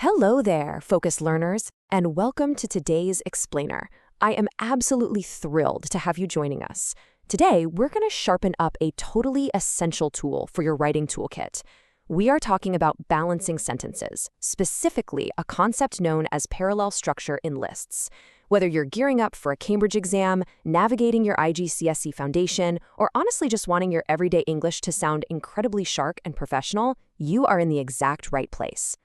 Hello there, focused learners, and welcome to today's Explainer. I am absolutely thrilled to have you joining us. Today, we're going to sharpen up a totally essential tool for your writing toolkit. We are talking about balancing sentences, specifically a concept known as parallel structure in lists. Whether you're gearing up for a Cambridge exam, navigating your IGCSE foundation, or honestly just wanting your everyday English to sound incredibly sharp and professional, you are in the exact right place.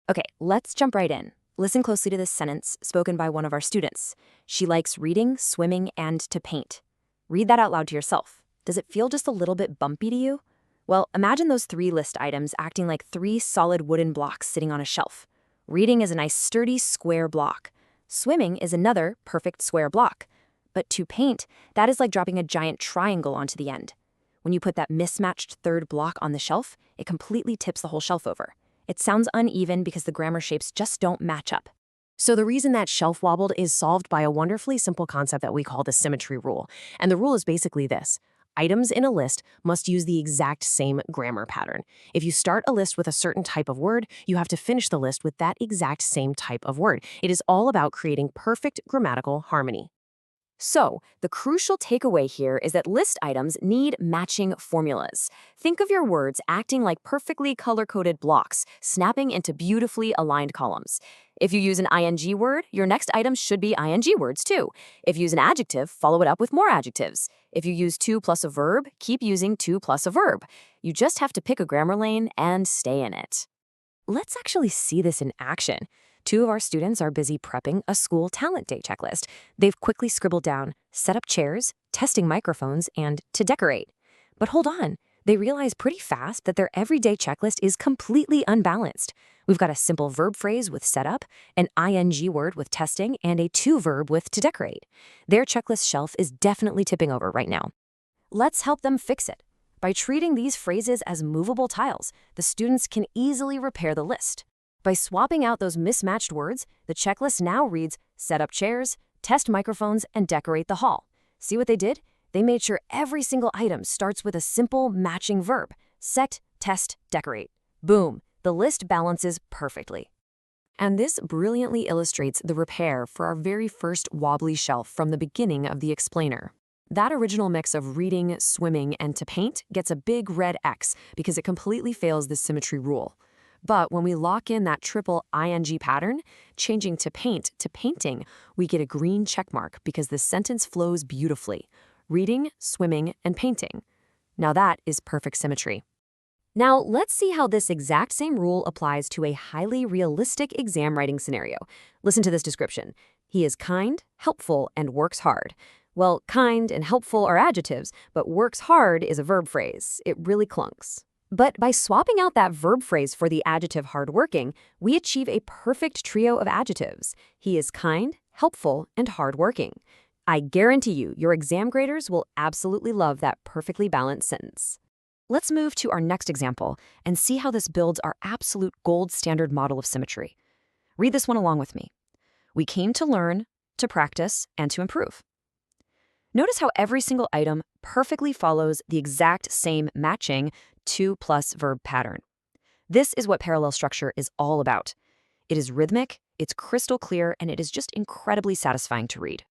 Okay, let's jump right in. Listen closely to this sentence spoken by one of our students. She likes reading, swimming, and to paint. Read that out loud to yourself. Does it feel just a little bit bumpy to you? Well, imagine those three list items acting like three solid wooden blocks sitting on a shelf. Reading is a nice sturdy square block. Swimming is another perfect square block. But to paint, that is like dropping a giant triangle onto the end. When you put that mismatched third block on the shelf, it completely tips the whole shelf over. It sounds uneven because the grammar shapes just don't match up. So the reason that shelf wobbled is solved by a wonderfully simple concept that we call the symmetry rule. And the rule is basically this. Items in a list must use the exact same grammar pattern. If you start a list with a certain type of word, you have to finish the list with that exact same type of word. It is all about creating perfect grammatical harmony. So, the crucial takeaway here is that list items need matching formulas. Think of your words acting like perfectly color-coded blocks, snapping into beautifully aligned columns. If you use an ing word, your next items should be ing words too. If you use an adjective, follow it up with more adjectives. If you use to plus a verb, keep using to plus a verb. You just have to pick a grammar lane and stay in it. Let's actually see this in action. Two of our students are busy prepping a school talent day checklist. They've quickly scribbled down, set up chairs, testing microphones, and to decorate. But hold on, they realize pretty fast that their everyday checklist is completely unbalanced. We've got a simple verb phrase with set up, an ing word with testing, and a to verb with to decorate. Their checklist shelf is definitely tipping over right now. Let's help them fix it. By treating these phrases as movable tiles, the students can easily repair the list. By swapping out those mismatched words, the checklist now reads, set up chairs, test microphones, and decorate the hall. See what they did? They made sure every single item starts with a simple matching verb. Set, test, decorate. Boom, the list balances perfectly. And this brilliantly illustrates the repair for our very first wobbly shelf from the beginning of the explainer. That original mix of reading, swimming, and to paint gets a big red X because it completely fails the symmetry rule. But when we lock in that triple ing pattern, changing to paint to painting, we get a green check mark because the sentence flows beautifully. Reading, swimming, and painting. Now that is perfect symmetry. Now let's see how this exact same rule applies to a highly realistic exam writing scenario. Listen to this description. He is kind, helpful, and works hard. Well, kind and helpful are adjectives, but works hard is a verb phrase. It really clunks. But by swapping out that verb phrase for the adjective hardworking, we achieve a perfect trio of adjectives. He is kind, helpful, and hardworking. I guarantee you, your exam graders will absolutely love that perfectly balanced sentence. Let's move to our next example and see how this builds our absolute gold standard model of symmetry. Read this one along with me. We came to learn, to practice, and to improve. Notice how every single item perfectly follows the exact same matching to plus verb pattern. This is what parallel structure is all about. It is rhythmic, it's crystal clear, and it is just incredibly satisfying to read.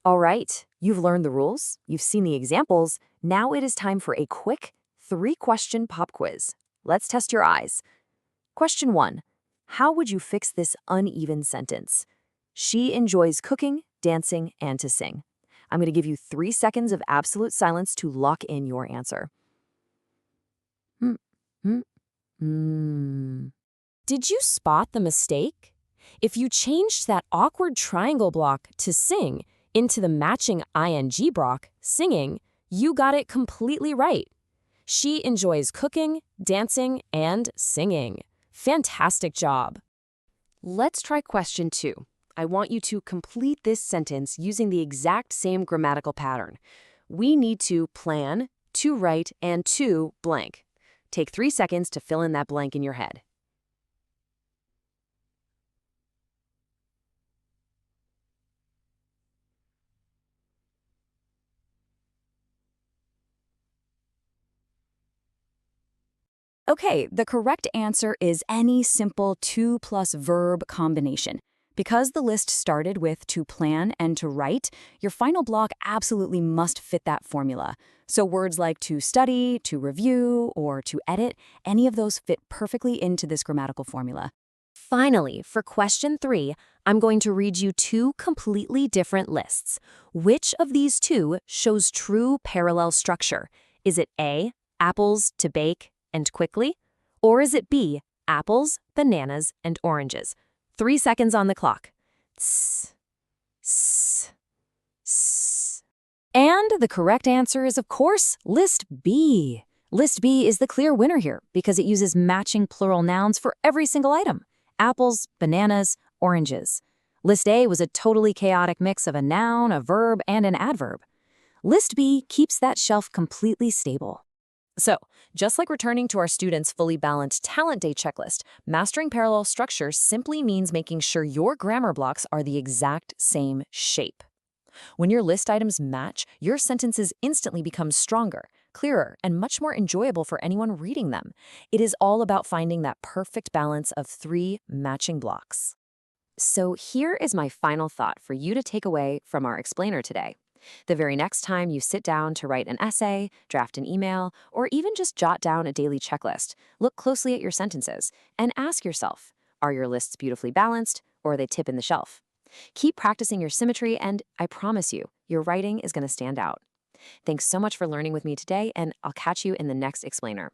All right, you've learned the rules, you've seen the examples. Now it is time for a quick 3-question pop quiz. Let's test your eyes. Question 1. How would you fix this uneven sentence? She enjoys cooking, dancing, and to sing. I'm going to give you 3 seconds of absolute silence to lock in your answer. Did you spot the mistake? If you changed that awkward triangle block to sing into the matching ing block, singing, you got it completely right. She enjoys cooking, dancing, and singing. Fantastic job. Let's try question 2. I want you to complete this sentence using the exact same grammatical pattern. We need to plan, to write, and to blank. Take 3 seconds to fill in that blank in your head. Okay, the correct answer is any simple to plus verb combination. Because the list started with to plan and to write, your final block absolutely must fit that formula. So words like to study, to review, or to edit, any of those fit perfectly into this grammatical formula. Finally, for question 3, I'm going to read you two completely different lists. Which of these two shows true parallel structure? Is it A, apples to bake and quickly? Or is it B, apples, bananas, and oranges? 3 seconds on the clock. Tss, tss, tss. And the correct answer is, of course, list B. List B is the clear winner here because it uses matching plural nouns for every single item: apples, bananas, oranges. List A was a totally chaotic mix of a noun, a verb, and an adverb. List B keeps that shelf completely stable. So, just like returning to our students' fully balanced Talent Day checklist, mastering parallel structure simply means making sure your grammar blocks are the exact same shape. When your list items match, your sentences instantly become stronger, clearer, and much more enjoyable for anyone reading them. It is all about finding that perfect balance of 3 matching blocks. So here is my final thought for you to take away from our explainer today. The very next time you sit down to write an essay, draft an email, or even just jot down a daily checklist, look closely at your sentences and ask yourself, are your lists beautifully balanced, or are they tip in the shelf? Keep practicing your symmetry, and I promise you, your writing is going to stand out. Thanks so much for learning with me today, and I'll catch you in the next explainer.